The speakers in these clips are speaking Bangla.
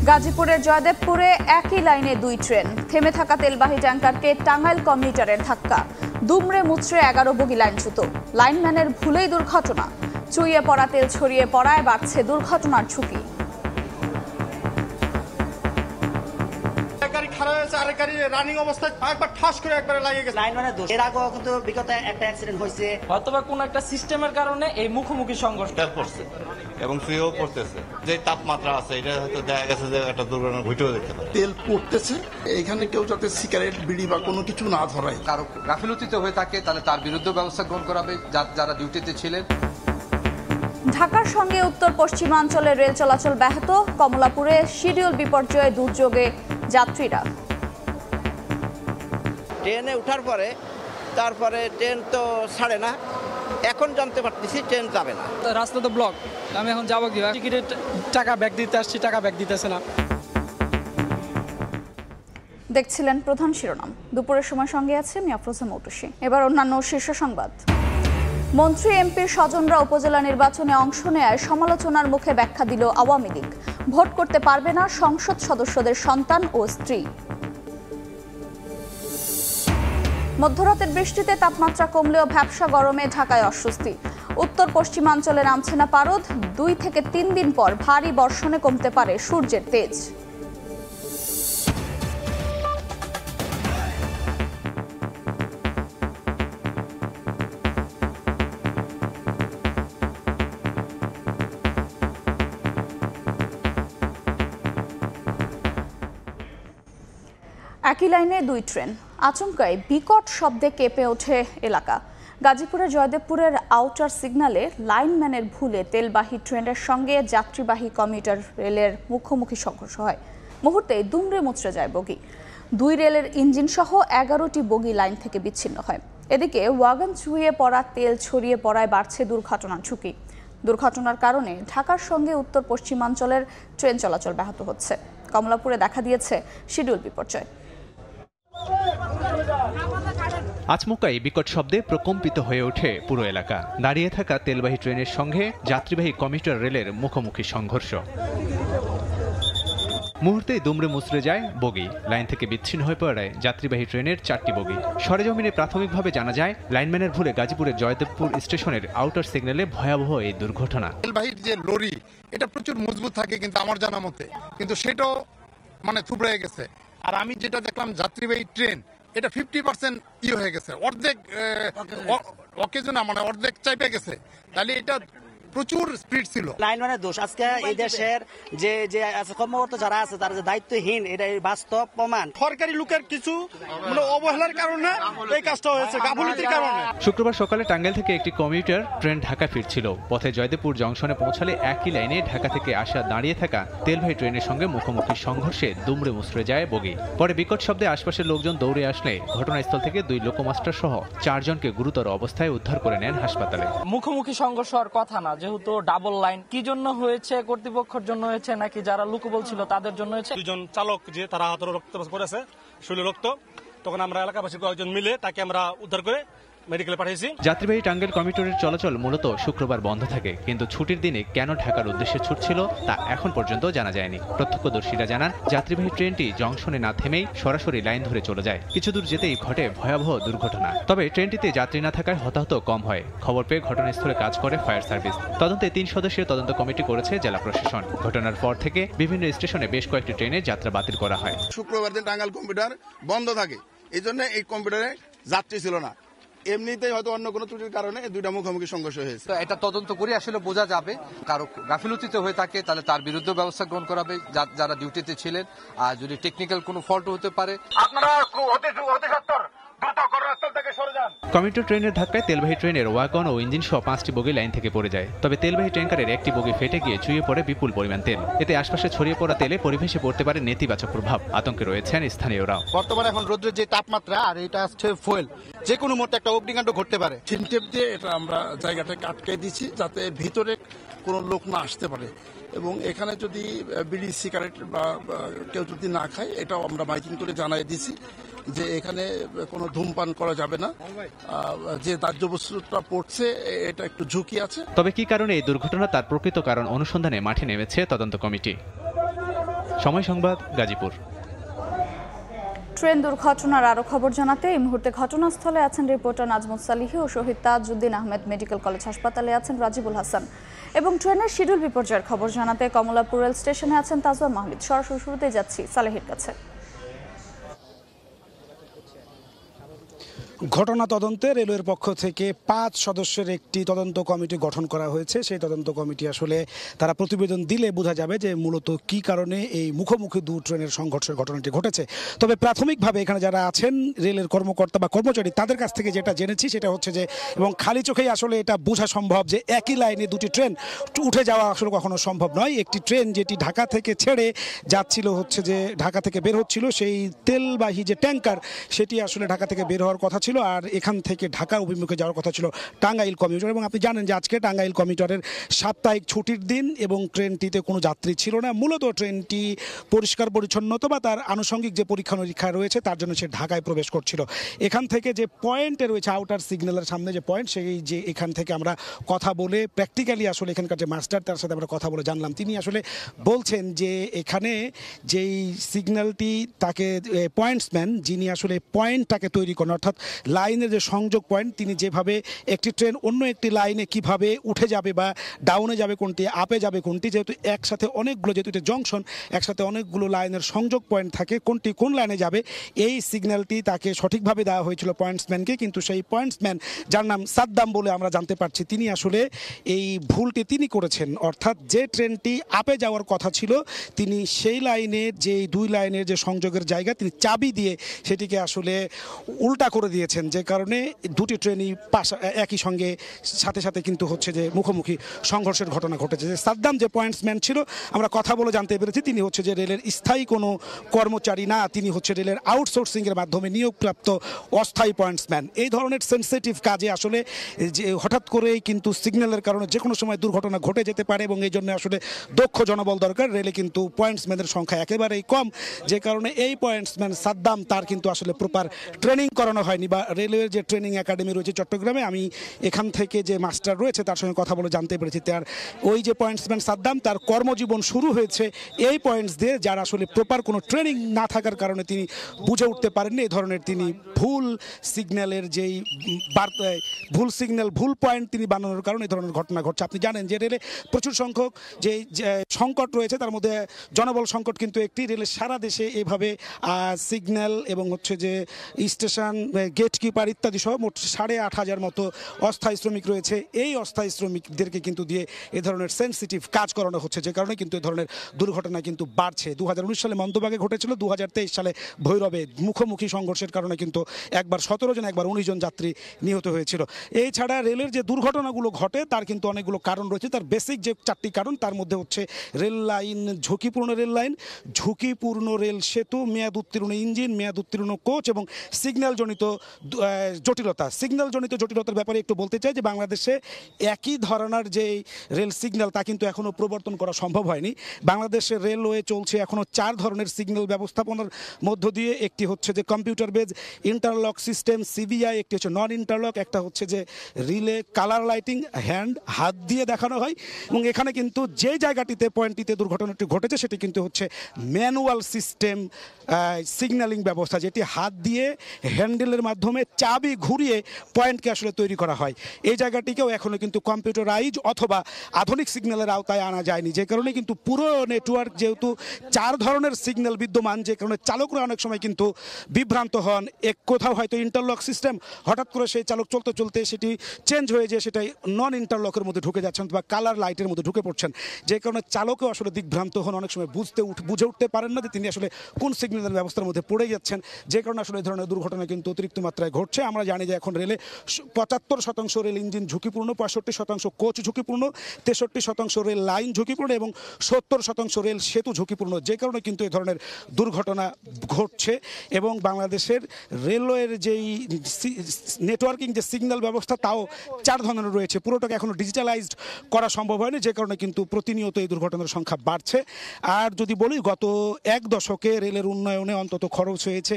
গাজীপুরের জয়দেবপুরে একই লাইনে দুই ট্রেন, থেমে থাকা তেলবাহী ট্যাঙ্কারকে টাঙ্গাইল কমিউটারের ধাক্কা, দুমড়ে মুচড়ে 11 বগি লাইনচ্যুত। লাইনম্যানের ভুলেই দুর্ঘটনা, চুইয়ে পড়া তেল ছড়িয়ে পড়ায় বাড়ছে দুর্ঘটনার ঝুঁকি। রানিং অবস্থায় একবার ঠাস করে একবারে লাগে গেছে। লাইনম্যানের দোষ। এর আগেও কিন্তু বিগত একটা অ্যাক্সিডেন্ট হয়েছে। হয়তোবা কোনো একটা সিস্টেমের কারণে এই মুখোমুখি সংঘর্ষ পড়ছে এবং ফ্রিও পড়তেছে। যে তাপমাত্রা আছে এটা হয়তো দেখা গেছে যে একটা দুর্ঘটনা ঘটেও যেতে পারে। তেল পড়তেছে, এখানে কেউ যাতে সিগারেট বিড়ি বা কোনো কিছু না ধরায়। কারো গাফিলতিতে হয়ে থাকে তাহলে তার বিরুদ্ধে ব্যবস্থা গ্রহণ করা হবে যারা ডিউটিতে ছিলেন। ঢাকার সঙ্গে উত্তর পশ্চিমাঞ্চলে রেল চলাচল ব্যাহত, কমলাপুরে শিডিউল বিপর্যয়ে দুর্যোগে যাত্রীরা। ট্রেনে উঠার পরে তারপরে ট্রেন তো ছাড়ে না, এখন জানতে পারতেছি ট্রেন যাবে না। রাস্তা তো ব্লক, আমি এখন যাবো কি? টিকিটের টাকা ব্যাক দিতে আসছি, টাকা ব্যাক দিতেছে না। দেখছিলেন প্রধান শিরোনাম, দুপুরের সময় সঙ্গে আছে আমি আফরোজা মৌটুসী। এবার অন্যান্য শীর্ষ সংবাদ। মন্ত্রী এমপির স্বজনরা উপজেলা নির্বাচনে অংশ নেয়ায় সমালোচনার মুখে ব্যাখ্যা দিল আওয়ামী লীগ। ভোট করতে পারবে না সংসদ সদস্যদের সন্তান ও স্ত্রী। মধ্যরাতের বৃষ্টিতে তাপমাত্রা কমলেও ভ্যাপসা গরমে ঢাকায় অস্বস্তি। উত্তর পশ্চিমাঞ্চলে নামছে না পারদ, 2 থেকে 3 দিন পর ভারী বর্ষণে কমতে পারে সূর্যের তেজ। একই লাইনে দুই ট্রেন, আচমকায় বিকট শব্দে কেঁপে ওঠে এলাকা। গাজীপুরের জয়দেবপুরের আউটার সিগন্যালে লাইনম্যানের ভুলে তেলবাহী ট্রেনের সঙ্গে যাত্রীবাহী কমিউটার রেলের মুখোমুখি সংঘর্ষ হয়। মুহূর্তে দুমড়ে মুচড়ে যায় বগি। 2 রেলের ইঞ্জিন সহ 11টি বগি লাইন থেকে বিচ্ছিন্ন হয়। এদিকে ওয়াগন চুইয়ে পড়া তেল ছড়িয়ে পড়ায় বাড়ছে দুর্ঘটনার ঝুঁকি। দুর্ঘটনার কারণে ঢাকার সঙ্গে উত্তর পশ্চিমাঞ্চলের ট্রেন চলাচল ব্যাহত হচ্ছে। কমলাপুরে দেখা দিয়েছে শিডিউল বিপর্যয়। আচমকাই বিকট শব্দে প্রকম্পিত হয়ে ওঠে পুরো এলাকা। দাঁড়িয়ে থাকা তেলবাহী ট্রেনের সঙ্গে যাত্রীবাহী কমিউটার রেলের মুখোমুখি সংঘর্ষ। মুহূর্তেই দুমড়ে মুচড়ে যায় বগি, লাইন থেকে বিচ্ছিন্ন হয়ে পড়ায় যাত্রীবাহী ট্রেনের 4টি বগি। সরেজমিনে প্রাথমিকভাবে জানা যায় লাইনম্যানের ভুলে গাজীপুরের জয়দেবপুর স্টেশনের আউটার সিগন্যালে ভয়াবহ এই দুর্ঘটনা। তেলবাহীর যে লরি এটা প্রচুর মজবুত থাকে কিন্তু আমার জানা মতে, কিন্তু সেটাও থুবড়ে গেছে। আর আমি যেটা দেখলাম যাত্রীবাহী ট্রেন এটা 50% হয়ে গেছে, অর্ধেক অকেজনা অর্ধেক চাইপে গেছে। তাহলে এটা প্রচুর স্পিড ছিল। লাইনম্যানের দোষ। আজকে এই দেশের যে কর্মকর্ত যারা আছে তারা যে দায়িত্বহীন, এটা বাস্তব প্রমাণ। সরকারি লোকের কিছু অবহেলার কারণে এই কাজটা হয়েছে, গাফিলতির কারণে। শুক্রবার সকালে টাঙ্গাইল থেকে একটি কমিউটার ট্রেন ঢাকা ফিরছিল। পথে জয়দেবপুর জংশনে পৌঁছালে একই লাইনে ঢাকা থেকে আসা দাঁড়িয়ে থাকা তেলবাহী ট্রেনের সঙ্গে মুখোমুখি সংঘর্ষে দুমড়ে মুচড়ে যায় বগি। পরে বিকট শব্দে আশপাশের লোকজন দৌড়ে আসলে ঘটনাস্থল থেকে 2 লোকোমাস্টার সহ 4 জনকে গুরুতর অবস্থায় উদ্ধার করে নেন হাসপাতালে। মুখোমুখি সংঘর্ষ হওয়ার কথা না, যেহেতু ডাবল লাইন। কি জন্য হয়েছে? কর্তৃপক্ষের জন্য হয়েছে নাকি যারা লুকোবল ছিল তাদের জন্য হয়েছে? 2 জন চালক যে তারা হাতের রক্তপাত করেছে, শরীরে রক্ত। তখন আমরা এলাকাবাসী কয়েকজন মিলে তাকে আমরা উদ্ধার করে মেডিকেলে পাঠিয়েছি। যাত্রীবাহী টাঙ্গাইল কমিউটারের চলাচল মূলত শুক্রবার বন্ধ থাকে, কিন্তু ছুটির দিনে কেন ঢাকার উদ্দেশ্যে ছুটছিল তা এখন পর্যন্ত জানা যায়নি। প্রত্যক্ষদর্শীরা জানান যাত্রীবাহী ট্রেনটি জংশনে না থেমেই সরাসরি লাইন ধরে চলে যায়। কিছু দূর যেতেই ঘটে ভয়াবহ দুর্ঘটনা। তবে ট্রেনটিতে যাত্রী না থাকায় হতাহত কম হয়। খবর পেয়ে ঘটনাস্থলে কাজ করে ফায়ার সার্ভিস। তদন্তে 3 সদস্যের তদন্ত কমিটি করেছে জেলা প্রশাসন। ঘটনার পর থেকে বিভিন্ন স্টেশনে বেশ কয়েকটি ট্রেনের যাত্রা বাতিল করা হয়। শুক্রবার দিন টাঙ্গাইল কম্পিউটার বন্ধ থাকে, এই জন্য এই কম্পিউটারে যাত্রী ছিল না। এমনিতেই হয়তো অন্য কোনো ত্রুটির কারণে 2টা মুখোমুখি সংঘর্ষ হয়েছে। এটা তদন্ত করে আসলে বোঝা যাবে। কারো গাফিলতিতে হয়ে থাকে তাহলে তার বিরুদ্ধে ব্যবস্থা গ্রহণ করা হবে যারা ডিউটিতে ছিলেন। আর যদি টেকনিক্যাল কোনো ফল্ট হতে পারে, আপনারা অতি সত্বর কমিউটার ট্রেনের ধাক্কায় তেলবাহী ট্রেনের ওয়াগন ও ইঞ্জিন সহ 5টি বগি লাইন থেকে পড়ে যায়। তবে তেলবাহী ট্যাঙ্কারের একটি বগি ফেটে গিয়ে চুইয়ে পড়ে বিপুল পরিমাণ তেল। এতে আশপাশে ছড়িয়ে পড়া তেলে পরিবেশে পড়তে পারে নেতিবাচক প্রভাব। আতঙ্কে রয়েছেন স্থানীয়রা। বর্তমানে এখন রোদ্রের যে তাপমাত্রা আর এটা হচ্ছে ফুয়েল, যে কোনো মুহূর্তে একটা অগ্নিকাণ্ড ঘটতে পারে। চিনটেপ দিয়ে এটা আমরা জায়গাটাকে আটকে দিচ্ছি যাতে ভিতরে কোনো লোক না আসতে পারে, এবং এখানে যদি বিড়ি সিগারেট বা কেউ যদি না খায় এটাও আমরা মাইকিং করে জানাই দিছি যে এখানে কোনো ধূমপান করা যাবে না। যে দাহ্য বস্তুটা পড়ছে এটা একটু ঝুঁকি আছে। তবে কি কারণে এই দুর্ঘটনা তার প্রকৃত কারণ অনুসন্ধানে মাঠে নেমেছে তদন্ত কমিটি। সময় সংবাদ, গাজীপুর। ট্রেন দুর্ঘটনার আরও খবর জানাতে এই মুহূর্তে ঘটনাস্থলে আছেন রিপোর্টার নাজমুস সালিহি ও শহীদ তাজউদ্দিন আহমেদ মেডিকেল কলেজ হাসপাতালে আছেন রাজিবুল হাসান এবং ট্রেনের শিডিউল বিপর্যয়ের খবর জানাতে কমলাপুর রেল স্টেশনে আছেন তাজওয়ার মাহমুদ। সরাসরি শুরুতেই যাচ্ছি সালেহির কাছে। ঘটনা তদন্তে রেলওয়ের পক্ষ থেকে 5 সদস্যের একটি তদন্ত কমিটি গঠন করা হয়েছে। সেই তদন্ত কমিটি আসলে তারা প্রতিবেদন দিলে বোঝা যাবে যে মূলত কি কারণে এই মুখোমুখি দু ট্রেনের সংঘর্ষের ঘটনাটি ঘটেছে। তবে প্রাথমিকভাবে এখানে যারা আছেন রেলের কর্মকর্তা বা কর্মচারী তাদের কাছ থেকে যেটা জেনেছি সেটা হচ্ছে যে, এবং খালি চোখেই আসলে এটা বোঝা সম্ভব যে একই লাইনে দুটি ট্রেন উঠে যাওয়া আসলে কখনো সম্ভব নয়। একটি ট্রেন যেটি ঢাকা থেকে ছেড়ে যাচ্ছিল হচ্ছে যে ঢাকা থেকে বের হচ্ছিল, সেই তেলবাহী যে ট্যাঙ্কার সেটি আসলে ঢাকা থেকে বের হওয়ার কথা ছিল, আর এখান থেকে ঢাকা অভিমুখে যাওয়ার কথা ছিল টাঙ্গাইল কমিউটার। এবং আপনি জানেন যে আজকে টাঙ্গাইল কমিউটারের সাপ্তাহিক ছুটির দিন এবং ট্রেনটিতে কোনো যাত্রী ছিল না। মূলত ট্রেনটি পরিষ্কার পরিচ্ছন্নতা বা তার আনুষঙ্গিক যে পরীক্ষা নিরীক্ষা রয়েছে তার জন্য সে ঢাকায় প্রবেশ করছিল। এখান থেকে যে পয়েন্টে রয়েছে আউটার সিগন্যালের সামনে যে পয়েন্ট, সেই যে এখান থেকে আমরা কথা বলে প্র্যাকটিক্যালি আসলে এখানকার যে মাস্টার তার সাথে আমরা কথা বলে জানলাম, তিনি আসলে বলছেন যে এখানে যেই সিগন্যালটি তাকে পয়েন্টসম্যান যিনি আসলে পয়েন্টটাকে তৈরি করেন, অর্থাৎ লাইনের যে সংযোগ পয়েন্ট, তিনি যেভাবে একটি ট্রেন অন্য একটি লাইনে কিভাবে উঠে যাবে বা ডাউনে যাবে কোনটি, আপে যাবে কোনটি, যেহেতু একসাথে অনেকগুলো, যেহেতু এটা জংশন, একসাথে অনেকগুলো লাইনের সংযোগ পয়েন্ট থাকে, কোনটি কোন লাইনে যাবে এই সিগন্যালটি তাকে সঠিকভাবে দেওয়া হয়েছিল পয়েন্টসম্যানকে। কিন্তু সেই পয়েন্টসম্যান, যার নাম সাদ্দাম বলে আমরা জানতে পারছি, তিনি আসলে এই ভুলটি তিনি করেছেন। অর্থাৎ যে ট্রেনটি আপে যাওয়ার কথা ছিল তিনি সেই লাইনের যে দুই লাইনের যে সংযোগের জায়গা তিনি চাবি দিয়ে সেটিকে আসলে উল্টা করে দিয়েছেন, যে কারণে দুটি ট্রেনই একই সঙ্গে সাথে সাথে কিন্তু হচ্ছে যে মুখোমুখি সংঘর্ষের ঘটনা ঘটেছে। যে সাদ্দাম যে পয়েন্টসম্যান ছিল আমরা কথা বলে জানতে পেরেছি তিনি হচ্ছে যে রেলের স্থায়ী কোনো কর্মচারী না, তিনি হচ্ছে রেলের আউটসোর্সিংয়ের মাধ্যমে নিয়োগপ্রাপ্ত অস্থায়ী পয়েন্টসম্যান। এই ধরনের সেন্সিটিভ কাজে আসলে যে হঠাৎ করেই কিন্তু সিগন্যালের কারণে যে কোনো সময় দুর্ঘটনা ঘটে যেতে পারে এবং এই জন্য আসলে দক্ষ জনবল দরকার। রেলে কিন্তু পয়েন্টসম্যানের সংখ্যা একেবারেই কম, যে কারণে এই পয়েন্টসম্যান সাদ্দাম তার কিন্তু আসলে প্রপার ট্রেনিং করানো হয়নি বা রেলওয়ের যে ট্রেনিং একাডেমি রয়েছে চট্টগ্রামে, আমি এখান থেকে যে মাস্টার রয়েছে তার সঙ্গে কথা বলে জানতে পেরেছি তার ওই যে পয়েন্টসম্যান সাদ্দাম তার কর্মজীবন শুরু হয়েছে এই পয়েন্টস দিয়ে, যার আসলে প্রপার কোনো ট্রেনিং না থাকার কারণে তিনি বুঝে উঠতে পারেননি এই ধরনের তিনি ভুল সিগন্যালের যেই বার্তায় ভুল সিগন্যাল ভুল পয়েন্ট তিনি বানানোর কারণে এই ধরনের ঘটনা ঘটছে। আপনি জানেন যে রেলে প্রচুর সংখ্যক যে সংকট রয়েছে তার মধ্যে জনবল সংকট কিন্তু একটি। রেলের সারা দেশে এভাবে সিগন্যাল এবং হচ্ছে যে স্টেশন গেটকিপার ইত্যাদি সহ মোট 8,500 মতো অস্থায়ী শ্রমিক রয়েছে। এই অস্থায়ী শ্রমিকদেরকে কিন্তু দিয়ে এ ধরনের সেন্সিটিভ কাজ করানো হচ্ছে, যে কারণে কিন্তু এ ধরনের দুর্ঘটনা কিন্তু বাড়ছে। 2019 সালে মন্দবাগে ঘটেছিল, 2023 সালে ভৈরবে মুখোমুখি সংঘর্ষের কারণে কিন্তু একবার 17 জন একবার 19 জন যাত্রী নিহত হয়েছিল। এছাড়া রেলের যে দুর্ঘটনাগুলো ঘটে তার কিন্তু অনেকগুলো কারণ রয়েছে। তার বেসিক যে 4টি কারণ, তার মধ্যে হচ্ছে রেল লাইন ঝুঁকিপূর্ণ, রেল লাইন ঝুঁকিপূর্ণ, রেল সেতু, মেয়াদ উত্তীর্ণ ইঞ্জিন, মেয়াদ উত্তীর্ণ কোচ এবং সিগন্যালজনিত জটিলতা। সিগন্যালজনিত জটিলতার ব্যাপারে একটু বলতে চাই যে বাংলাদেশে একই ধরনের যে রেল সিগন্যাল তা কিন্তু এখনও প্রবর্তন করা সম্ভব হয়নি। বাংলাদেশের রেলওয়ে চলছে এখনও 4 ধরনের সিগন্যাল ব্যবস্থাপনার মধ্য দিয়ে। একটি হচ্ছে যে computer base interlock system CBI, একটি হচ্ছে নন ইন্টারলক, একটা হচ্ছে যে রিলে কালার লাইটিং হাত দিয়ে দেখানো হয়। এবং এখানে কিন্তু যে জায়গাটিতে পয়েন্টটিতে দুর্ঘটনাটি ঘটেছে সেটি কিন্তু হচ্ছে ম্যানুয়াল সিস্টেম সিগন্যালিং ব্যবস্থা, যেটি হাত দিয়ে হ্যান্ডেলের মাধ্যমে চাবি ঘুরিয়ে পয়েন্টকে আসলে তৈরি করা হয়। এই জায়গাটিকেও এখনও কিন্তু কম্পিউটারাইজ অথবা আধুনিক সিগন্যালের আওতায় আনা যায়নি, যে কারণে কিন্তু পুরো নেটওয়ার্ক যেহেতু 4 ধরনের সিগন্যাল বিদ্যমান, যে কারণে চালকরা অনেক সময় কিন্তু বিভ্রান্ত হন। এক কোথাও হয়তো ইন্টারলক সিস্টেম, হঠাৎ করে সেই চালক চলতে চলতে সেটি চেঞ্জ হয়ে যায়, সেটাই নন ইন্টারলকের মধ্যে ঢুকে যাচ্ছেন বা কালার লাইটের মধ্যে ঢুকে পড়ছেন, যে কারণে চালকও আসলে দিগ্ভ্রান্ত হন, অনেক সময় বুঝে উঠতে পারেন না যে তিনি আসলে কোন সিগন্যালের ব্যবস্থার মধ্যে পড়ে যাচ্ছেন, যে কারণে আসলে এই ধরনের দুর্ঘটনা কিন্তু অতিরিক্ত মাত্রায় ঘটছে। আমরা জানি যে এখন রেলে 75% রেল ইঞ্জিন ঝুঁকিপূর্ণ, 65% কোচ ঝুঁকিপূর্ণ, 63% রেল লাইন ঝুঁকিপূর্ণ এবং 70% রেল সেতু ঝুঁকিপূর্ণ, যে কারণে কিন্তু এই ধরনের দুর্ঘটনা ঘটছে। এবং বাংলাদেশের রেলওয়ের যেই নেটওয়ার্কিং যে সিগন্যাল ব্যবস্থা তাও 4 ধরনের রয়েছে, পুরোটাকে এখনও ডিজিটালাইজড করা সম্ভব হয়নি, যে কারণে কিন্তু প্রতিনিয়ত এই দুর্ঘটনার সংখ্যা বাড়ছে। আর যদি বলি গত 1 দশকে রেলের উন্নয়নে অন্তত খরচ হয়েছে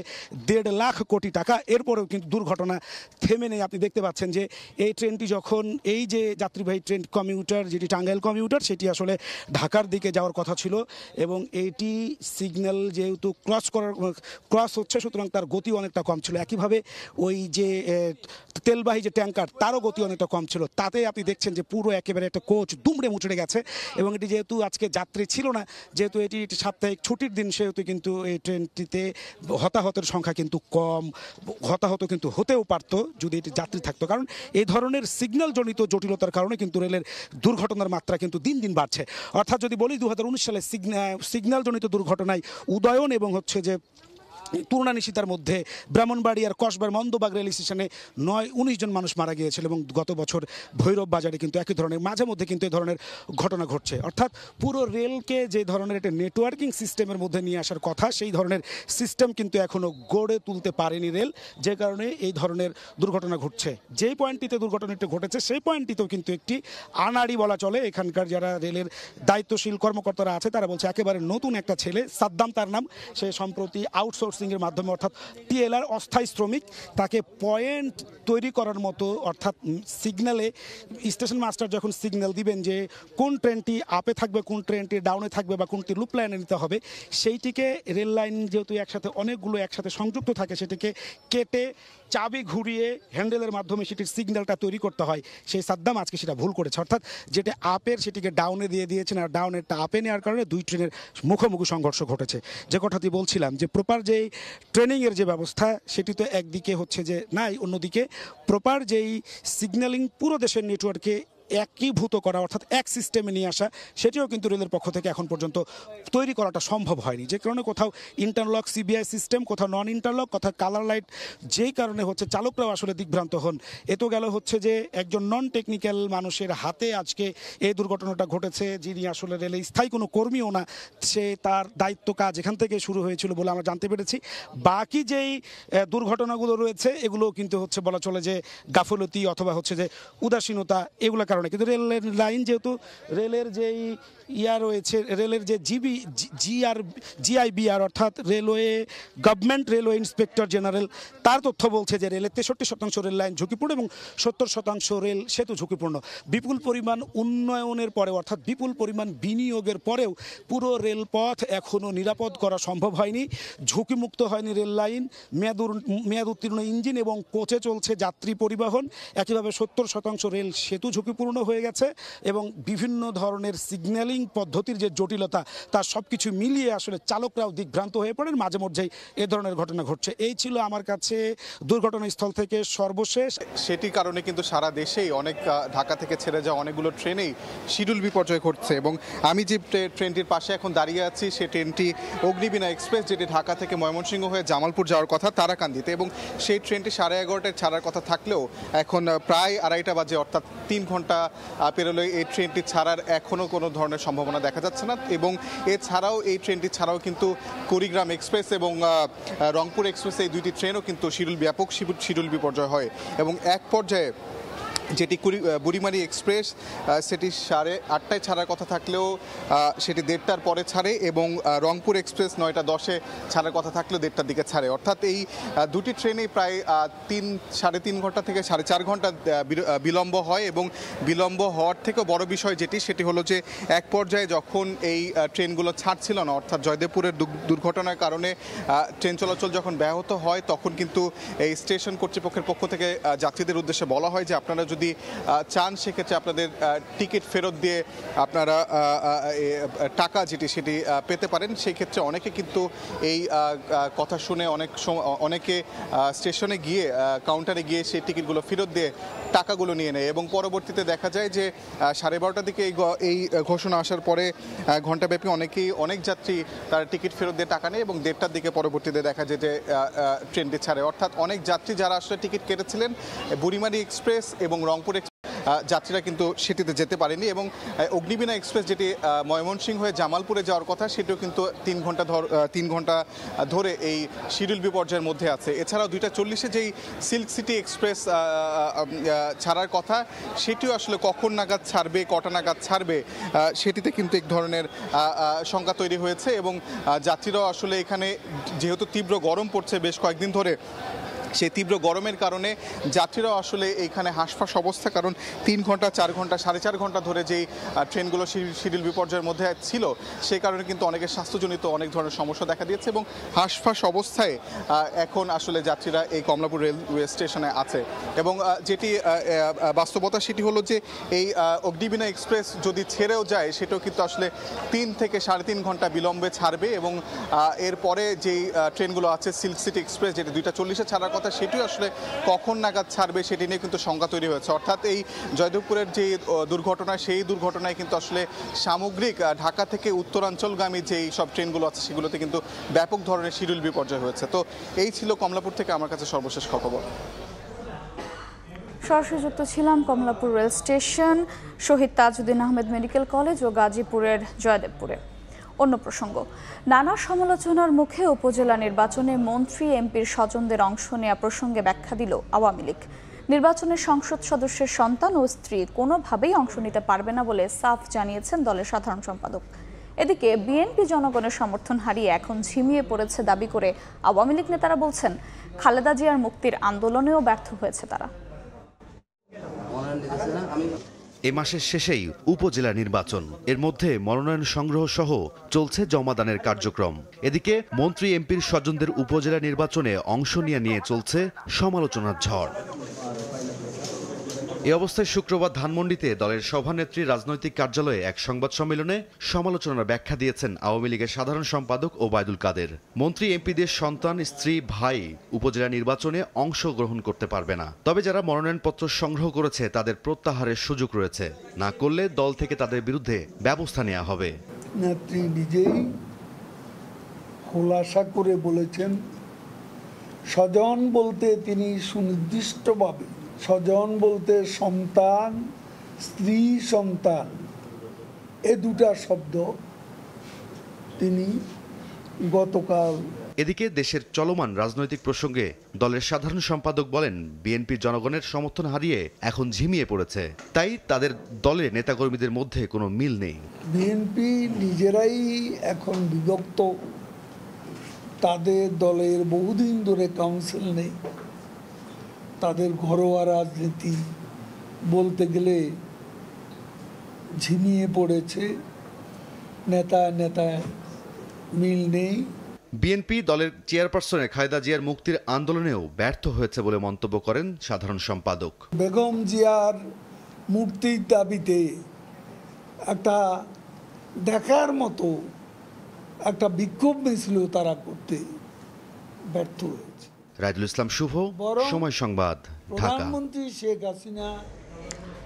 1.5 লাখ কোটি টাকা, এরপরেও কিন্তু দুর্ঘটনা থেমে নেই। আপনি দেখতে পাচ্ছেন যে এই ট্রেনটি যখন এই যে যাত্রীবাহী ট্রেন কমিউটার যেটি টাঙ্গাইল কমিউটার সেটি আসলে ঢাকার দিকে যাওয়ার কথা ছিল এবং এইটি সিগন্যাল যেহেতু ক্রস হচ্ছে সুতরাং তার গতি অনেকটা কম ছিল। একইভাবে ওই যে তেলবাহী যে ট্যাঙ্কার তারও গতি অনেকটা কম ছিল, তাতে আপনি দেখছেন যে পুরো একেবারে একটা কোচ দুমড়ে মুচড়ে গেছে। এবং এটি যেহেতু আজকে যাত্রী ছিল না, যেহেতু এটি সাপ্তাহিক ছুটির দিন, সেহেতু কিন্তু এই ট্রেনটিতে হতাহতের সংখ্যা কিন্তু কম, হতাহত কিন্তু হতেও পারত যদি এটি যাত্রী থাকতো। কারণ এই ধরনের সিগন্যাল জনিত জটিলতার কারণে কিন্তু রেলের দুর্ঘটনার মাত্রা কিন্তু দিন দিন বাড়ছে। অর্থাৎ যদি বলি 2019 সালে সিগন্যাল জনিত দুর্ঘটনায় উদয়ন এবং হচ্ছে যে তুলনানিশিতার মধ্যে ব্রাহ্মণবাড়িয়ার কসবার মন্দবাগ রেল স্টেশনে 19 জন মানুষ মারা গিয়েছিল এবং গত বছর ভৈরব বাজারে কিন্তু একই ধরনের মাঝে মধ্যে কিন্তু এই ধরনের ঘটনা ঘটছে। অর্থাৎ পুরো রেলকে যে ধরনের একটা নেটওয়ার্কিং সিস্টেমের মধ্যে নিয়ে আসার কথা, সেই ধরনের সিস্টেম কিন্তু এখনও গড়ে তুলতে পারেনি রেল, যে কারণে এই ধরনের দুর্ঘটনা ঘটছে। যেই পয়েন্টটিতে দুর্ঘটনাটি ঘটেছে সেই পয়েন্টটিতেও কিন্তু একটি আনাড়ি বলা চলে। এখানকার যারা রেলের দায়িত্বশীল কর্মকর্তারা আছে তারা বলছে একেবারে নতুন একটা ছেলে, সাদ্দাম তার নাম, সে সম্প্রতি আউটসোর্সিংয়ের মাধ্যমে অর্থাৎ টিএলআর অস্থায়ী শ্রমিক, তাকে পয়েন্ট তৈরি করার মতো অর্থাৎ সিগন্যালে স্টেশন মাস্টার যখন সিগন্যাল দিবেন যে কোন ট্রেনটি আপে থাকবে, কোন ট্রেনটি ডাউনে থাকবে বা কোনটি লুপ লাইনে নিতে হবে, সেইটিকে রেল লাইন যেহেতু একসাথে অনেকগুলো একসাথে সংযুক্ত থাকে সেটিকে কেটে চাবি ঘুরিয়ে হ্যান্ডেলের মাধ্যমে সেটির সিগন্যালটা তৈরি করতে হয়। সেই সাদ্দাম আজকে সেটা ভুল করেছে, অর্থাৎ যেটা আপের সেটিকে ডাউনে দিয়ে দিয়েছেন আর ডাউনেরটা আপে নেওয়ার কারণে দুই ট্রেনের মুখোমুখি সংঘর্ষ ঘটেছে। যে কথাটি বলছিলাম যে প্রপার যেই ট্রেনিংয়ের যে ব্যবস্থা সেটি তো একদিকে হচ্ছে যে নাই, অন্যদিকে প্রপার যেই সিগন্যালিং পুরো দেশের নেটওয়ার্কে একীভূত করা অর্থাৎ এক সিস্টেমে নিয়ে আসা, সেটিও কিন্তু রেলের পক্ষ থেকে এখন পর্যন্ত তৈরি করাটা সম্ভব হয়নি। যে কারণে কোথাও ইন্টারলক সিবিআই সিস্টেম, কোথাও নন ইন্টারলক, কোথাও কালার লাইট, যেই কারণে হচ্ছে চালকরাও আসলে দিগ্ভ্রান্ত হন। এতো গেল হচ্ছে যে একজন নন টেকনিক্যাল মানুষের হাতে আজকে এই দুর্ঘটনাটা ঘটেছে, যিনি আসলে রেলে স্থায়ী কোনো কর্মীও না, সে তার দায়িত্ব কাজ এখান থেকে শুরু হয়েছিল বলে আমরা জানতে পেরেছি। বাকি যেই দুর্ঘটনাগুলো রয়েছে এগুলো কিন্তু হচ্ছে বলা চলে যে গাফলতি অথবা হচ্ছে যে উদাসীনতা, এগুলো কারণে। কিন্তু রেলের লাইন যেহেতু রেলের যেই রয়েছে, রেলের যে জিআইবিআর অর্থাৎ railway government railway inspector general, তার তথ্য বলছে যে রেলের 63% রেল লাইন ঝুঁকিপূর্ণ এবং 70% রেল সেতু ঝুঁকিপূর্ণ। বিপুল পরিমাণ উন্নয়নের পরে অর্থাৎ বিপুল পরিমাণ বিনিয়োগের পরেও পুরো রেলপথ এখনও নিরাপদ করা সম্ভব হয়নি, ঝুঁকিমুক্ত হয়নি রেল লাইন, মেয়াদ উত্তীর্ণ ইঞ্জিন এবং কোচে চলছে যাত্রী পরিবহন। একইভাবে 70% রেল সেতু ঝুঁকিপূর্ণ হয়ে গেছে এবং বিভিন্ন ধরনের সিগন্যালিং পদ্ধতির যে জটিলতা, তার সব কিছু মিলিয়ে আসলে চালকরাও দিগ্ভ্রান্ত হয়ে পড়েন, মাঝে মধ্যেই এ ধরনের ঘটনা ঘটছে। এই ছিল আমার কাছে দুর্ঘটনাস্থল থেকে সর্বশেষ। সেটির কারণে কিন্তু সারা দেশেই অনেক ঢাকা থেকে ছেড়ে যাওয়া অনেকগুলো ট্রেনেই শিডিউল বিপর্যয় ঘটছে এবং আমি যে ট্রেনটির পাশে এখন দাঁড়িয়ে আছি সে ট্রেনটি অগ্নিবীণা এক্সপ্রেস, যেটি ঢাকা থেকে ময়মনসিংহ হয়ে জামালপুর যাওয়ার কথা তারাকান্দিতে, এবং সেই ট্রেনটি 11:30টায় ছাড়ার কথা থাকলেও এখন প্রায় 2:30 বাজে, অর্থাৎ 3 ঘন্টা পেরোলে এই ট্রেনটি ছাড়ার এখনও কোনো ধরনের সম্ভাবনা দেখা যাচ্ছে না। এবং এছাড়াও এই ট্রেনটি ছাড়াও কিন্তু কুড়িগ্রাম এক্সপ্রেস এবং রংপুর এক্সপ্রেস, এই দুইটি ট্রেনও কিন্তু ব্যাপক শিডিউল বিপর্যয় হয় এবং এক পর্যায়ে যেটি বুড়িমারি এক্সপ্রেস সেটি 8:30টায় ছাড়ার কথা থাকলেও সেটি 1:30টার পরে ছাড়ে এবং রংপুর এক্সপ্রেস 9:10-এ ছাড়ার কথা থাকলেও 1:30টার দিকে ছাড়ে। অর্থাৎ এই দুটি ট্রেনেই প্রায় 3-3.5 ঘন্টা থেকে 4.5 ঘন্টা বিলম্ব হয় এবং বিলম্ব হওয়ার থেকেও বড় বিষয় সেটি হলো যে এক পর্যায়ে যখন এই ট্রেনগুলো ছাড়ছিল না, অর্থাৎ জয়দেবপুরের দুর্ঘটনার কারণে ট্রেন চলাচল যখন ব্যাহত হয়, তখন কিন্তু এই স্টেশন কর্তৃপক্ষের পক্ষ থেকে যাত্রীদের উদ্দেশ্যে বলা হয় যে আপনারা যদি চান সেক্ষেত্রে আপনাদের টিকিট ফেরত দিয়ে আপনারা টাকা সেটি পেতে পারেন। সেই ক্ষেত্রে অনেকে কিন্তু এই কথা শুনে অনেকে স্টেশনে গিয়ে কাউন্টারে গিয়ে সেই টিকিটগুলো ফেরত দিয়ে টাকাগুলো নিয়ে নেয় এবং পরবর্তীতে দেখা যায় যে 12:30টার দিকে এই ঘোষণা আসার পরে ঘণ্টাব্যাপী অনেক যাত্রী তার টিকিট ফেরত দিয়ে টাকা নেয় এবং 1:30টার দিকে পরবর্তীতে দেখা যায় যে ট্রেনটি ছাড়ে। অর্থাৎ অনেক যাত্রী যারা আসলে টিকিট কেটেছিলেন বুড়িমারি এক্সপ্রেস এবং রংপুর যাত্রীরা কিন্তু সেটিতে যেতে পারেনি এবং অগ্নিবীণা এক্সপ্রেস যেটি ময়মনসিংহ হয়ে জামালপুরে যাওয়ার কথা সেটিও কিন্তু 3 ঘন্টা ধরে এই শিডিউল বিপর্যয়ের মধ্যে আছে। এছাড়াও 2:40-এ যেই সিল্ক সিটি এক্সপ্রেস ছাড়ার কথা সেটিও আসলে কখন নাগাদ ছাড়বে, কটা নাগাদ ছাড়বে, সেটিতে কিন্তু এক ধরনের শঙ্কা তৈরি হয়েছে এবং যাত্রীরাও আসলে এখানে যেহেতু তীব্র গরম পড়ছে বেশ কয়েকদিন ধরে, সেই তীব্র গরমের কারণে যাত্রীরাও আসলে এইখানে হাঁসফাঁস অবস্থা, কারণ 3 ঘন্টা 4 ঘন্টা 4.5 ঘন্টা ধরে যেই ট্রেনগুলো শিডিউল বিপর্যয়ের মধ্যে ছিল, সেই কারণে কিন্তু অনেকের স্বাস্থ্যজনিত অনেক ধরনের সমস্যা দেখা দিয়েছে এবং হাঁসফাঁস অবস্থায় এখন আসলে যাত্রীরা এই কমলাপুর রেলওয়ে স্টেশনে আছে। এবং যেটি বাস্তবতা সেটি হলো যে এই অগ্নিবীণা এক্সপ্রেস যদি ছেড়েও যায় সেটাও কিন্তু আসলে 3 থেকে 3.5 ঘন্টা বিলম্বে ছাড়বে এবং এরপরে যেই ট্রেনগুলো আছে সিল্ক সিটি এক্সপ্রেস যেটি 2:40-এ ছাড়ার কথা, সেটিও আসলে কখন নাগাদ ছাড়বে সেটি নিয়ে কিন্তু শঙ্কা তৈরি হয়েছে। অর্থাৎ এই জয়দেবপুরের যে দুর্ঘটনা, সেই দুর্ঘটনায় কিন্তু আসলে সামগ্রিক ঢাকা থেকে উত্তরাঞ্চলগামী যেই সব ট্রেনগুলো আছে সেগুলোতে কিন্তু ব্যাপক ধরনের শিডিউল বিপর্যয় হয়েছে। তো এই ছিল কমলাপুর থেকে আমার কাছে সর্বশেষ খবর। সরাসরি যুক্ত ছিলাম কমলাপুর রেল স্টেশন, শহীদ তাজউদ্দিন আহমেদ মেডিকেল কলেজ ও গাজীপুরের জয়দেবপুরে। অন্য প্রসঙ্গ, নানা সমালোচনার মুখে উপজেলা নির্বাচনে মন্ত্রী এমপির স্বজনদের অংশ নেওয়া প্রসঙ্গে ব্যাখ্যা দিল আওয়ামী লীগ। নির্বাচনে সংসদ সদস্যের সন্তান ও স্ত্রী কোনোভাবেই অংশ নিতে পারবে না বলে সাফ জানিয়েছেন দলের সাধারণ সম্পাদক। এদিকে বিএনপি জনগণের সমর্থন হারিয়ে এখন ঝিমিয়ে পড়েছে দাবি করে আওয়ামী লীগ নেতারা বলছেন, খালেদা জিয়ার মুক্তির আন্দোলনেও ব্যর্থ হয়েছে তারা। এ মাসের শেষেই উপজেলা নির্বাচন, এর মধ্যে মনোনয়ন সংগ্রহ সহ চলছে জমাদানের কার্যক্রম। এদিকে মন্ত্রী এমপির স্বজনদের উপজেলা নির্বাচনে অংশ নিয়ে চলছে সমালোচনার ঝড়। এ অবস্থায় শুক্রবার ধানমন্ডিতে দলের সভানেত্রী রাজনৈতিক কার্যালয়ে এক সংবাদ সম্মেলনে সমালোচনার ব্যাখ্যা দিয়েছেন আওয়ামী লীগের সাধারণ সম্পাদক ওবায়দুল কাদের। মন্ত্রী এমপিদের সন্তান, স্ত্রী, ভাই উপজেলা নির্বাচনে অংশগ্রহণ করতে পারবে না, তবে যারা মনোনয়নপত্র সংগ্রহ করেছে তাদের প্রত্যাহারের সুযোগ রয়েছে, না করলে দল থেকে তাদের বিরুদ্ধে ব্যবস্থা নেওয়া হবে। নেত্রী নিজেই খোলাসা করে বলেছেন, স্বজন বলতে তিনি সুনির্দিষ্টভাবে, স্বজন বলতে সন্তান, স্ত্রী, সন্তান, এ দুটা শব্দ তিনি গতকাল। এদিকে দেশের চলমান রাজনৈতিক প্রসঙ্গে দলের সাধারণ সম্পাদক বলেন, বিএনপি জনগণের সমর্থন হারিয়ে এখন ঝিমিয়ে পড়েছে, তাই তাদের দলের নেতাকর্মীদের মধ্যে কোনো মিল নেই। বিএনপি নিজেরাই এখন বিভক্ত, তাদের দলের বহুদিন ধরে কাউন্সিল নেই, তাদের ঘরোয়া রাজনীতি বলতে গেলে ঝিমিয়ে পড়েছে, নেতা মিল নেই। বিএনপি দলের চেয়ারপারসনের খালেদা জিয়ার মুক্তির আন্দোলনেও ব্যর্থ হয়েছে বলে মন্তব্য করেন সাধারণ সম্পাদক। বেগম জিয়ার মুক্তির দাবিতে একটা দেখার মতো একটা বিক্ষোভ মিছিল তারা করতে ব্যর্থ হয়েছে। রাইদুল ইসলাম শুভ, সময় সংবাদ, ঢাকা। প্রধানমন্ত্রী শেখ হাসিনা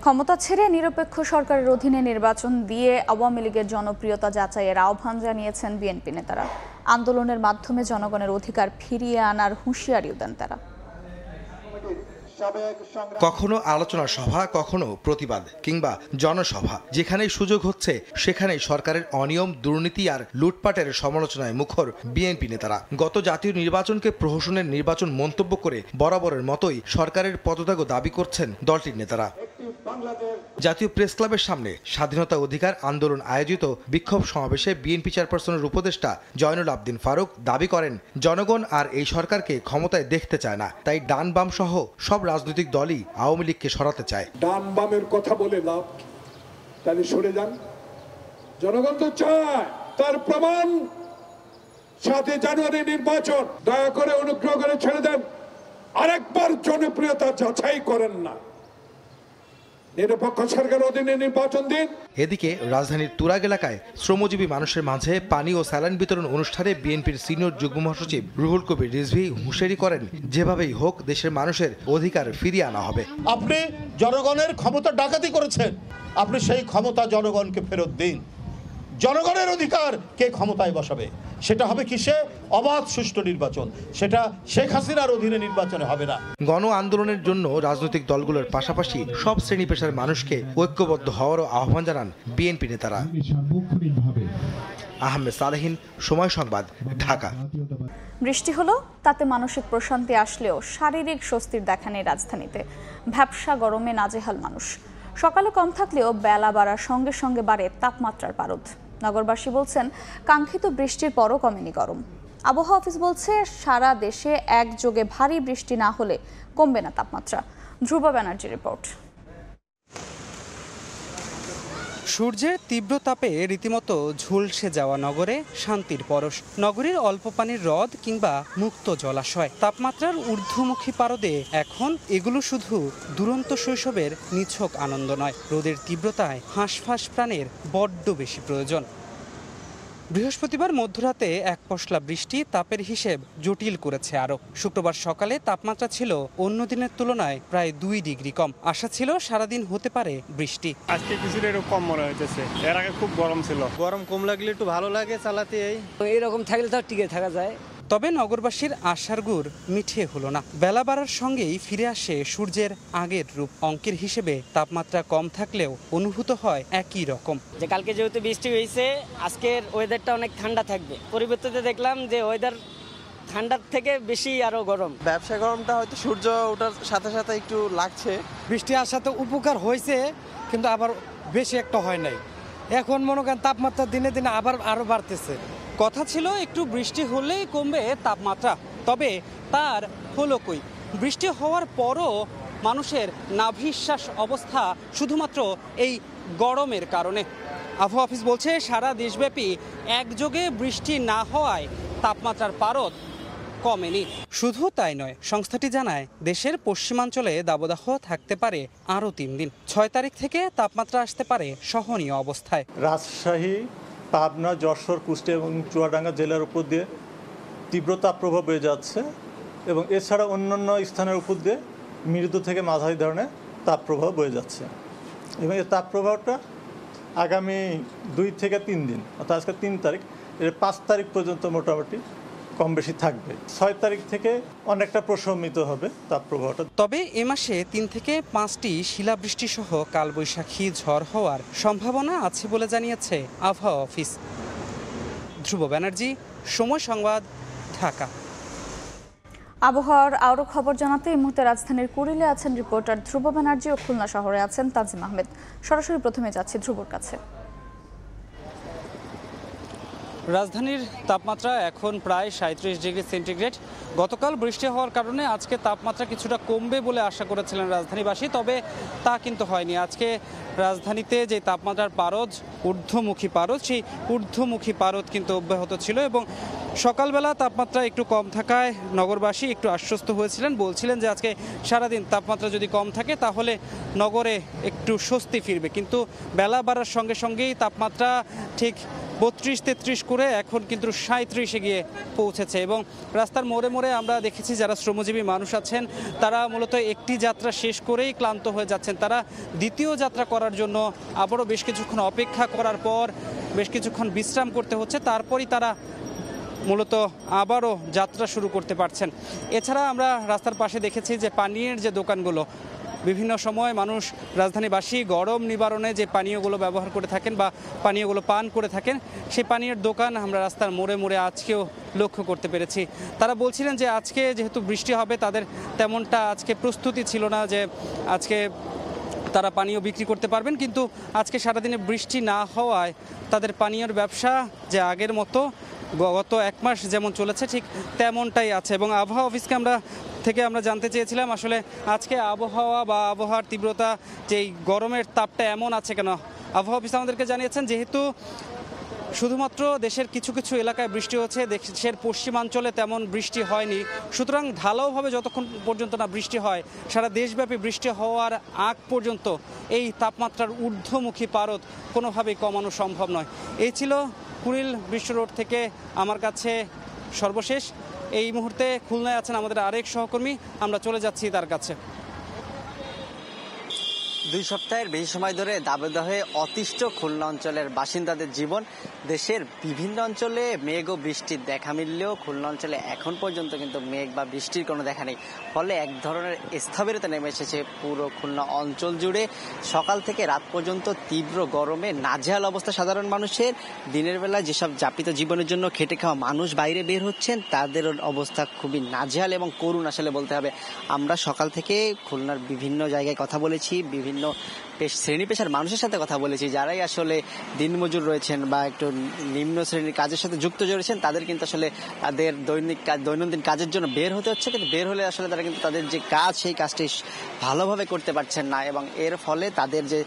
ক্ষমতা ছেড়ে নিরপেক্ষ সরকারের অধীনে নির্বাচন দিয়ে আওয়ামী লীগের জনপ্রিয়তা যাচাইয়ের আহ্বান জানিয়েছেন বিএনপি নেতারা। আন্দোলনের মাধ্যমে জনগণের অধিকার ফিরিয়ে আনার হুঁশিয়ারিও দেন তারা। কখনো আলোচনা সভা, কখনো প্রতিবাদ কিংবা জনসভা, যেখানেই সুযোগ হচ্ছে সেখানেই সরকারের অনিয়ম, দুর্নীতি আর লুটপাটের সমালোচনায় মুখর বিএনপি নেতারা। গত জাতীয় নির্বাচনকে প্রহসনের নির্বাচন মন্তব্য করে বরাবরের মতোই সরকারের পদত্যাগও দাবি করছেন দলটির নেতারা। জাতীয় প্রেস ক্লাবের সামনে স্বাধীনতা অধিকার আন্দোলন আয়োজিত বিক্ষোভ সমাবেশে বিএনপি চেয়ারপারসনের উপদেষ্টা জয়নুল আবদিন ফারুক দাবি করেন, জনগণ আর এই সরকারকে ক্ষমতায় দেখতে চায় না, তাই ডান বাম সহ সব রাজনৈতিক দলই আওয়ামী লীগকে সরাতে চায়। ডান বামের কথা বলে লাভ, তাহলে সরে যান। জনগণ তো চায়, তার প্রমাণ 7 জানুয়ারি নির্বাচন। দয়া করে অনুগ্রহ করে ছেড়ে দেন, আরেকবার জনপ্রিয়তা যাচাই করেন না, নিরপেক্ষ সরকারের অধীনে নির্বাচন দিন। এদিকে রাজধানীর তুরাগ এলাকায় শ্রমজীবী মানুষের মাঝে পানি ও স্যালাইন বিতরণ অনুষ্ঠানে বিএনপির সিনিয়র যুগ্ম মহাসচিব রুহুল কবির রিজভী হুঁশিয়ারি করেন, যেভাবেই হোক দেশের মানুষের অধিকার ফিরিয়ে আনা হবে। আপনি জনগণের ক্ষমতা ডাকাতি করেছেন, আপনি সেই ক্ষমতা জনগণকে ফেরত দিন। জনগণের অধিকার কে ক্ষমতায় বসাবে, সেটা হবে কিসে? অবাধ সুষ্ঠু নির্বাচন, সেটা শেখ হাসিনার অধীনে নির্বাচনে হবে না। গণ আন্দোলনের জন্য রাজনৈতিক দলগুলোর পাশাপাশি সব শ্রেণী পেশার মানুষকে ঐক্যবদ্ধ হওয়ারও আহ্বান জানান বিএনপি নেতারা। আহমেদ সালেহিন, সময় সংবাদ, ঢাকা। বৃষ্টি হলো, তাতে মানসিক প্রশান্তি আসলেও শারীরিক স্বস্তির দেখা নেই রাজধানীতে। ভ্যাপসা গরমে নাজেহাল মানুষ। সকালে কম থাকলেও বেলা বাড়ার সঙ্গে সঙ্গে বাড়ে তাপমাত্রার পারদ। নগরবাসী বলছেন, কাঙ্ক্ষিত বৃষ্টির পরও কমেনি গরম। আবহাওয়া অফিস বলছে সারা দেশে একযোগে ভারী বৃষ্টি না হলে কমবে না তাপমাত্রা। ধ্রুব ব্যানার্জি রিপোর্ট। সূর্যের তীব্র তাপে রীতিমতো ঝলসে যাওয়া নগরে শান্তির পরশ। নগরীর অল্প পানির হ্রদ কিংবা মুক্ত জলাশয়, তাপমাত্রার ঊর্ধ্বমুখী পারদে এখন এগুলো শুধু দুরন্ত শৈশবের নিছক আনন্দ নয়, রোদের তীব্রতায় হাঁসফাঁস প্রাণের বড্ড বেশি প্রয়োজন। বৃহস্পতিবার মধ্যরাতে এক পশলা বৃষ্টি তাপের হিসেব জটিল করেছে আরো। শুক্রবার সকালে তাপমাত্রা ছিল অন্য দিনের তুলনায় প্রায় 2 ডিগ্রি কম। আশা ছিল সারাদিন হতে পারে বৃষ্টি। আজকে কিছুটা একটু কম মনে হইতেছে, এর আগে খুব গরম ছিল। গরম কম লাগলে একটু ভালো লাগে চালাতে, এইরকম থাকলে তো টিকে থাকা যায়। তবে নগরবাসীর আশার গুড় মিঠে হলো না। বেলা বাড়ার সঙ্গেই ফিরে আসে সূর্যের আগের রূপ। অঙ্কের হিসেবে তাপমাত্রা কম থাকলেও অনুভূত হয় একই রকম। যে কালকে যেহেতু বৃষ্টি হয়েছে, আজকের ওয়েদারটা অনেক ঠান্ডা থাকবে। পরিবর্তনে দেখলাম যে ওয়েদার ঠান্ডার থেকে বেশি আরো গরম। ব্যবসা গরমটা হয়তো সূর্য ওঠার সাথে সাথে একটু লাগছে। বৃষ্টি আসাতে উপকার হয়েছে, কিন্তু আবার বেশি একটা হয় নাই। এখন মনে করেন তাপমাত্রা দিনে দিনে আবার আরো বাড়তেছে। কথা ছিল একটু বৃষ্টি হলেই কমবে তাপমাত্রা, তবে তার হলো কই? বৃষ্টি হওয়ার পরও মানুষের নাভিশ্বাস অবস্থা শুধুমাত্র এই গরমের কারণে। আবহাওয়া অফিস বলছে সারা দেশব্যাপী একযোগে বৃষ্টি না হওয়ায় তাপমাত্রার পারদ কমেনি। শুধু তাই নয়, সংস্থাটি জানায় দেশের পশ্চিমাঞ্চলে দাবদাহ থাকতে পারে আরও 3 দিন। 6 তারিখ থেকে তাপমাত্রা আসতে পারে সহনীয় অবস্থায়। রাজশাহী, পাবনা, যশোর, কুষ্টিয়া এবং চুয়াডাঙ্গা জেলার উপর দিয়ে তীব্র তাপপ্রবাহ বয়ে যাচ্ছে এবং এছাড়া অন্যান্য স্থানের উপর দিয়ে মৃদু থেকে মাঝারি ধরনের তাপপ্রবাহ বয়ে যাচ্ছে এবং এই তাপপ্রবাহটা আগামী 2 থেকে 3 দিন, অর্থাৎ আজকে 3 তারিখ, এর 5 তারিখ পর্যন্ত মোটামুটি কম বেশি থাকবে। 6 তারিখ থেকে অনেকটা প্রশমিত হবে তাপপ্রবাহটা। তবে এ মাসে 3 থেকে 5টি শিলাবৃষ্টি সহ কালবৈশাখী ঝড় হওয়ার সম্ভাবনা আছে বলে জানিয়েছে আবহাওয়া অফিস। ধ্রুব ব্যানার্জি, সময় সংবাদ, ঢাকা। আবহাওয়ার আরও খবর জানাতে এই মুহূর্তে রাজধানীর কুড়িলে আছেন রিপোর্টার ধ্রুব ব্যানার্জি ও খুলনা শহরে আছেন তাজিম আহমেদ। সরাসরি প্রথমে যাচ্ছি ধ্রুবর কাছে। রাজধানীর তাপমাত্রা এখন প্রায় 37 ডিগ্রি সেন্টিগ্রেড। গতকাল বৃষ্টি হওয়ার কারণে আজকে তাপমাত্রা কিছুটা কমবে বলে আশা করেছিলেন রাজধানীবাসী, তবে তা কিন্তু হয়নি। আজকে রাজধানীতে যে তাপমাত্রার পারদ, ঊর্ধ্বমুখী পারদ, সেই ঊর্ধ্বমুখী পারদ কিন্তু অব্যাহত ছিল এবং সকালবেলা তাপমাত্রা একটু কম থাকায় নগরবাসী একটু আশ্বস্ত হয়েছিলেন। বলছিলেন যে আজকে সারাদিন তাপমাত্রা যদি কম থাকে তাহলে নগরে একটু স্বস্তি ফিরবে, কিন্তু বেলা বাড়ার সঙ্গে সঙ্গেই তাপমাত্রা ঠিক 32-33 করে এখন কিন্তু 37-এ গিয়ে পৌঁছেছে এবং রাস্তার মোড়ে মোড়ে আমরা দেখেছি যারা শ্রমজীবী মানুষ আছেন তারা মূলত একটি যাত্রা শেষ করেই ক্লান্ত হয়ে যাচ্ছেন। তারা দ্বিতীয় যাত্রা করার জন্য আবারও বেশ কিছুক্ষণ অপেক্ষা করার পর বেশ কিছুক্ষণ বিশ্রাম করতে হচ্ছে, তারপরই তারা মূলত আবারও যাত্রা শুরু করতে পারছেন। এছাড়া আমরা রাস্তার পাশে দেখেছি যে পানীয়ের যে দোকানগুলো, বিভিন্ন সময় মানুষ রাজধানীবাসী গরম নিবারণে যে পানীয়গুলো ব্যবহার করে থাকেন বা পানীয়গুলো পান করে থাকেন, সেই পানীয়ের দোকান আমরা রাস্তার মোড়ে মোড়ে আজকেও লক্ষ্য করতে পেরেছি। তারা বলছিলেন যে আজকে যেহেতু বৃষ্টি হবে তাদের তেমনটা আজকে প্রস্তুতি ছিল না যে আজকে তারা পানীয় বিক্রি করতে পারবেন, কিন্তু আজকে সারাদিনে বৃষ্টি না হওয়ায় তাদের পানীয়র ব্যবসা যে আগের মতো গত 1 মাস যেমন চলেছে ঠিক তেমনটাই আছে। এবং আবহাওয়া অফিসকে আমরা জানতে চেয়েছিলাম আসলে আজকে আবহাওয়া বা আবহাওয়ার তীব্রতা, যে গরমের তাপটা এমন আছে কেন। আবহাওয়া অফিস আমাদেরকে জানিয়েছেন যেহেতু শুধুমাত্র দেশের কিছু কিছু এলাকায় বৃষ্টি হচ্ছে, দেশের পশ্চিমাঞ্চলে তেমন বৃষ্টি হয়নি, সুতরাং ঢালাওভাবে যতক্ষণ পর্যন্ত না বৃষ্টি হয়, সারা দেশব্যাপী বৃষ্টি হওয়ার আগ পর্যন্ত এই তাপমাত্রার ঊর্ধ্বমুখী পারদ কোনোভাবেই কমানো সম্ভব নয়। এই ছিল কুড়িল বিশ্ব রোড থেকে আমার কাছে সর্বশেষ। এই মুহূর্তে খুলনায় আছেন আমাদের আরেক সহকর্মী, আমরা চলে যাচ্ছি তার কাছে। 2 সপ্তাহের বেশি সময় ধরে দাবদাহে অতিষ্ঠ খুলনা অঞ্চলের বাসিন্দাদের জীবন। দেশের বিভিন্ন অঞ্চলে মেঘ ও বৃষ্টির দেখা মিললেও খুলনা অঞ্চলে এখন পর্যন্ত কিন্তু মেঘ বা বৃষ্টির কোনো দেখা নেই, ফলে এক ধরনের স্থবিরতা নেমে এসেছে পুরো খুলনা অঞ্চল জুড়ে। সকাল থেকে রাত পর্যন্ত তীব্র গরমে নাজেহাল অবস্থা সাধারণ মানুষের। দিনের বেলা যেসব যাপিত জীবনের জন্য খেটে খাওয়া মানুষ বাইরে বের হচ্ছেন তাদের অবস্থা খুবই নাজেহাল এবং করুণ আসলে বলতে হবে। আমরা সকাল থেকে খুলনার বিভিন্ন জায়গায় কথা বলেছি, বিভিন্ন শ্রেণী পেশার মানুষের সাথে কথা বলেছি, যারাই আসলে দিনমজুর রয়েছেন বা একটু নিম্ন শ্রেণীর কাজের সাথে যুক্ত রয়েছেন তাদের কিন্তু আসলে তাদের দৈনন্দিন কাজের জন্য বের হতে হচ্ছে, কিন্তু বের হলে আসলে তারা কিন্তু তাদের যে কাজ সেই কাজটি ভালোভাবে করতে পারছেন না এবং এর ফলে তাদের যে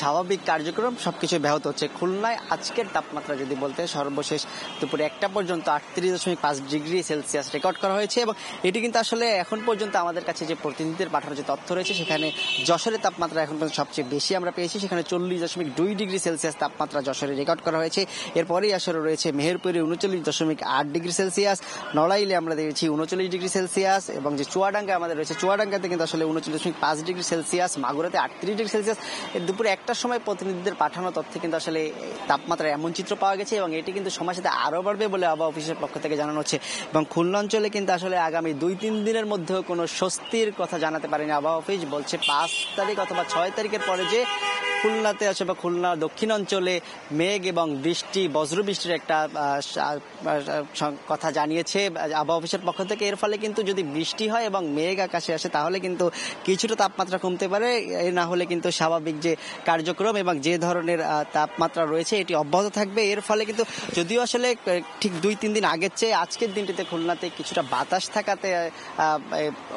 স্বাভাবিক কার্যক্রম সবকিছু ব্যাহত হচ্ছে। খুলনায় আজকের তাপমাত্রা যদি বলতে সর্বশেষ দুপুরে 1টা পর্যন্ত 38.5 ডিগ্রি সেলসিয়াস রেকর্ড করা হয়েছে এবং এটি কিন্তু আসলে এখন পর্যন্ত আমাদের কাছে যে প্রতিনিধিদের পাঠানো যে তথ্য রয়েছে সেখানে যশোরের তাপমাত্রা এখন পর্যন্ত সবচেয়ে বেশি আমরা পেয়েছি, সেখানে 40.2 ডিগ্রি সেলসিয়াস তাপমাত্রা যশোরে রেকর্ড করা হয়েছে। এরপরেই আসলে রয়েছে মেহেরপুরে 39.8 ডিগ্রি সেলসিয়াস, নড়াইলে আমরা দেখেছি 39 ডিগ্রি সেলসিয়াস এবং যে চুয়াডাঙ্গা আমাদের রয়েছে চুয়াডাঙ্গাতে কিন্তু আসলে 39.5 ডিগ্রি সেলসিয়াস, মাগুরাতে 38 ডিগ্রি সেলসিয়াস। দুপুরে 1টার সময় প্রতিনিধিদের পাঠানো তথ্যে কিন্তু আসলে তাপমাত্রার এমন চিত্র পাওয়া গেছে এবং এটি কিন্তু সময়ের সাথে আরও বাড়বে বলে আবহাওয়া অফিসের পক্ষ থেকে জানানো হচ্ছে এবং খুলনা অঞ্চলে কিন্তু আসলে আগামী 2-3 দিনের মধ্যেও কোনো স্বস্তির কথা জানাতে পারেনি আবহাওয়া অফিস। বলছে 5 তারিখ অথবা 6 তারিখের পরে যে খুলনাতে আছে বা খুলনা দক্ষিণ অঞ্চলে মেঘ এবং বৃষ্টি বজ্রবৃষ্টির একটা কথা জানিয়েছে আবহাওয়া অফিসের পক্ষ থেকে। এর ফলে কিন্তু যদি বৃষ্টি হয় এবং মেঘ আকাশে আসে তাহলে কিন্তু কিছুটা তাপমাত্রা কমতে পারে, এ না হলে কিন্তু স্বাভাবিক যে কার্যক্রম এবং যে ধরনের তাপমাত্রা রয়েছে এটি অব্যাহত থাকবে। এর ফলে কিন্তু যদিও আসলে ঠিক 2-3 দিন আগের চেয়ে আজকের দিনটিতে খুলনাতে কিছুটা বাতাস থাকাতে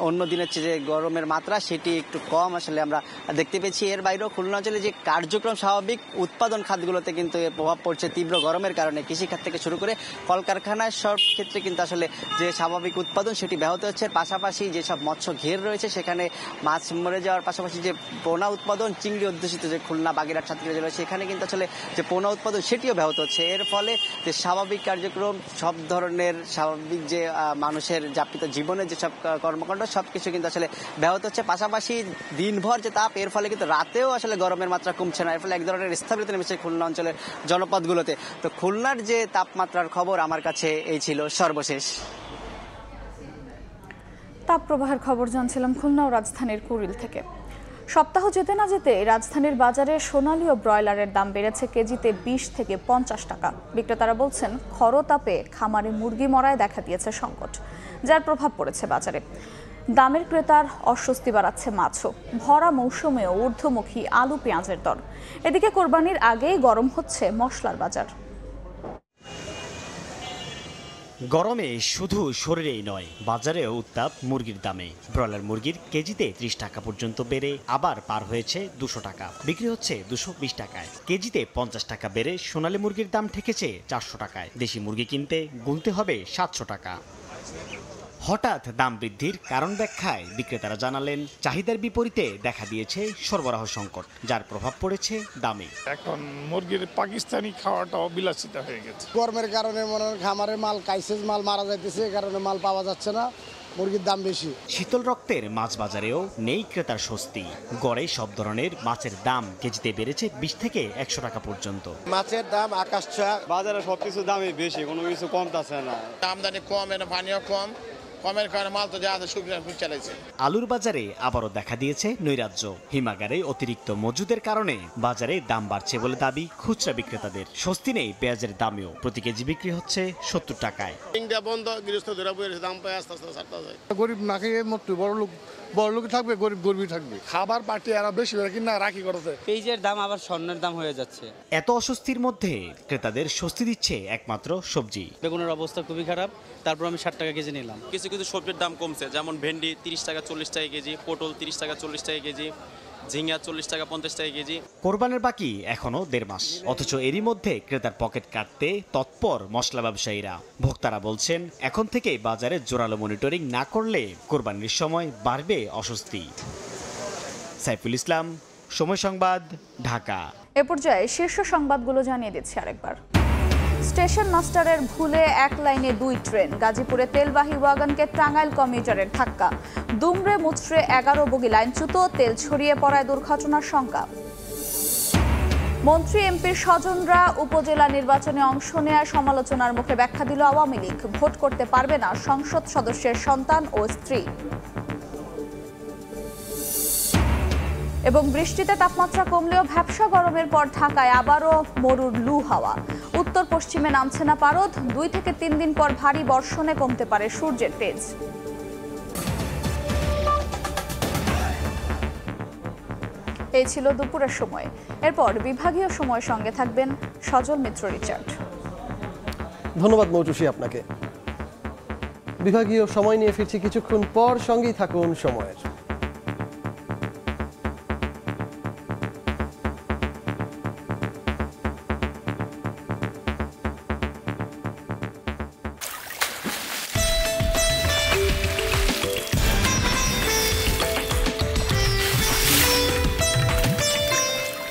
অন্য দিনের চেয়ে যে গরমের মাত্রা সেটি একটু কম আসলে আমরা দেখতে পেয়েছি। এর বাইরেও খুলনা অঞ্চলে যে কার্যক্রম স্বাভাবিক উৎপাদন খাতগুলোতে কিন্তু এর প্রভাব পড়ছে তীব্র গরমের কারণে। কৃষিখাত থেকে শুরু করে কলকারখানায় সব ক্ষেত্রে কিন্তু আসলে যে স্বাভাবিক উৎপাদন সেটি ব্যাহত হচ্ছে। পাশাপাশি যেসব মৎস্য ঘের রয়েছে সেখানে মাছ মরে যাওয়ার পাশাপাশি যে পোনা উৎপাদন চিংড়ি অধ্যুষিত যে খুলনা বাগেরহাট সাতক্ষীরা জেলা সেখানে কিন্তু আসলে যে পোনা উৎপাদন সেটিও ব্যাহত হচ্ছে। এর ফলে যে স্বাভাবিক কার্যক্রম সব ধরনের স্বাভাবিক যে মানুষের যাপিত জীবনের যেসব কর্মকাণ্ড সবকিছু কিন্তু আসলে ব্যাহত হচ্ছে। পাশাপাশি দিনভর যে তাপ এর ফলে কিন্তু রাতেও আসলে গরমের মাত্রা কমছে না, এর ফলে এক ধরনের স্থবিরতা নেমেছে খুলনা অঞ্চলের জনপদগুলোতে। তো খুলনার যে তাপমাত্রার খবর আমার কাছে এই ছিল সর্বশেষ। তাপপ্রবাহের খবর জানছিলাম খুলনা ও রাজধানীর কুড়িল থেকে। সপ্তাহ যেতে না যেতে রাজধানীর বাজারে সোনালী ও ব্রয়লারের দাম বেড়েছে কেজিতে 20 থেকে 50 টাকা। বিক্রেতারা বলছেন খরতাপে খামারে মুরগি মরায় দেখা দিয়েছে সংকট, যার প্রভাব পড়েছে বাজারে। দামের ক্রেতার অস্বস্তি বাড়াচ্ছে মাছও। ভরা মৌসুমেও ঊর্ধ্বমুখী আলু পেঁয়াজের দর। এদিকে কোরবানির আগেই গরম হচ্ছে মশলার বাজার। গরমে শুধু শরীরেই নয়, বাজারেও উত্তাপ মুরগির দামে। ব্রয়লার মুরগির কেজিতে 30 টাকা পর্যন্ত বেড়ে আবার পার হয়েছে 200 টাকা, বিক্রি হচ্ছে 220 টাকায়। কেজিতে 50 টাকা বেড়ে সোনালী মুরগির দাম ঠেকেছে 400 টাকায়। দেশি মুরগি কিনতে গুনতে হবে 700 টাকা। হঠাৎ দাম বৃদ্ধির কারণ ব্যাখ্যায় বিক্রেতারা জানালেন চাহিদার বিপরীতে দেখা দিয়েছে সরবরাহ সংকট, যার প্রভাব পড়েছে দামে। এখন মুরগির পাকিস্তানি খাওয়াটাও বিলাসিতা হয়ে গেছে। গরমের কারণে মনে হয় খামারের মাল কাইসেজ মাল মারা যাইতেছে, এই কারণে মাল পাওয়া যাচ্ছে না, মুরগির দাম বেশি। শীতল রক্তের মাছ বাজারেও নেই ক্রেতার স্বস্তি। গড়ে সব ধরনের মাছের দাম কেজিতে বেড়েছে 20 থেকে 100 টাকা পর্যন্ত। মাছের দাম আকাশ ছোঁয়া। বাজারে সবকিছু দামই বেশি, কোনো কিছু কমতেছে না। আমদানি কম, পানিও কম, কমের কারণে মাল তো যা আছে শুকিয়ে চালাইছে। আলুর বাজারে আবারও দেখা দিয়েছে নৈরাজ্য। হিমাগারে অতিরিক্ত মজুদের কারণে বাজারে দাম বাড়ছে বলে দাবি খুচরা বিক্রেতাদের। স্বস্তি নেই পেঁয়াজের দামেও, প্রতি কেজি বিক্রি হচ্ছে 70 টাকায়। বন্ধ, গৃহস্থ ধরে বইয়েছে, দাম পায় আস্তে আস্তে ছাড়তে যায়। গরিব না খেয়ে মরতে, বড় লোক থাকবে, গরিব গরিবই থাকবে। খাবার পার্টি আর বেশি কিনা রাখি করতে। পেঁয়াজের দাম আবার স্বর্ণের দাম হয়ে যাচ্ছে। এত অস্বস্তির মধ্যে ক্রেতাদের স্বস্তি দিচ্ছে একমাত্র সবজি। বেগুনের অবস্থা খুবই খারাপ, তারপর আমি 60 টাকা কেজি নিলাম। কিছু কিছু সবজির দাম কমছে, যেমন ভেন্ডি 30 টাকা 40 টাকা কেজি, পটল 30 টাকা 40 টাকা কেজি, ঝিঙ্গা 40 টাকা 50 টাকা কেজি। কোরবানের বাকি এখনো 1.5 মাস, অথচ এরই মধ্যে ক্রেতার পকেট কাটতে তৎপর মশলা ব্যবসায়ীরা। ভোক্তারা বলছেন এখন থেকে বাজারে জোরালো মনিটরিং না করলে কোরবানির সময় বাড়বে অস্বস্তি। সাইফুল ইসলাম, সময় সংবাদ, ঢাকা। এ পর্যায়ে শীর্ষ সংবাদগুলো জানিয়ে দিচ্ছি আরেকবার। স্টেশন মাস্টারের ভুলে এক লাইনে 2 ট্রেন। গাজীপুরে তেলবাহী ওয়াগনকে টাঙ্গাইল কমিউটারের ধাক্কা। দুমড়ে মুচড়ে 11 বগি লাইনচ্যুত, তেল ছড়িয়ে পড়ায় দুর্ঘটনার শঙ্কা। মন্ত্রী এমপির স্বজনরা উপজেলা নির্বাচনে অংশ নেওয়ার সমালোচনার মুখে ব্যাখ্যা দিল আওয়ামী লীগ। ভোট করতে পারবে না সংসদ সদস্যের সন্তান ও স্ত্রী। এবং বৃষ্টিতে তাপমাত্রা কমলেও ভ্যাপসা গরমের পর ঢাকায় আবারও মরুর লু হাওয়া। উত্তর পশ্চিমে নামছে না পারদ। 2 থেকে 3 দিন পর ভারী বর্ষণে কমতে পারে সূর্যের তেজ। এই ছিল দুপুরের সময়। এরপর বিভাগীয় সময় সঙ্গে থাকবেন সজল মিত্র রিচার্ড। ধন্যবাদ মৌটুসী আপনাকে। বিভাগীয় সময় নিয়ে ফিরছি কিছুক্ষণ পর, সঙ্গেই থাকুন সময়ের।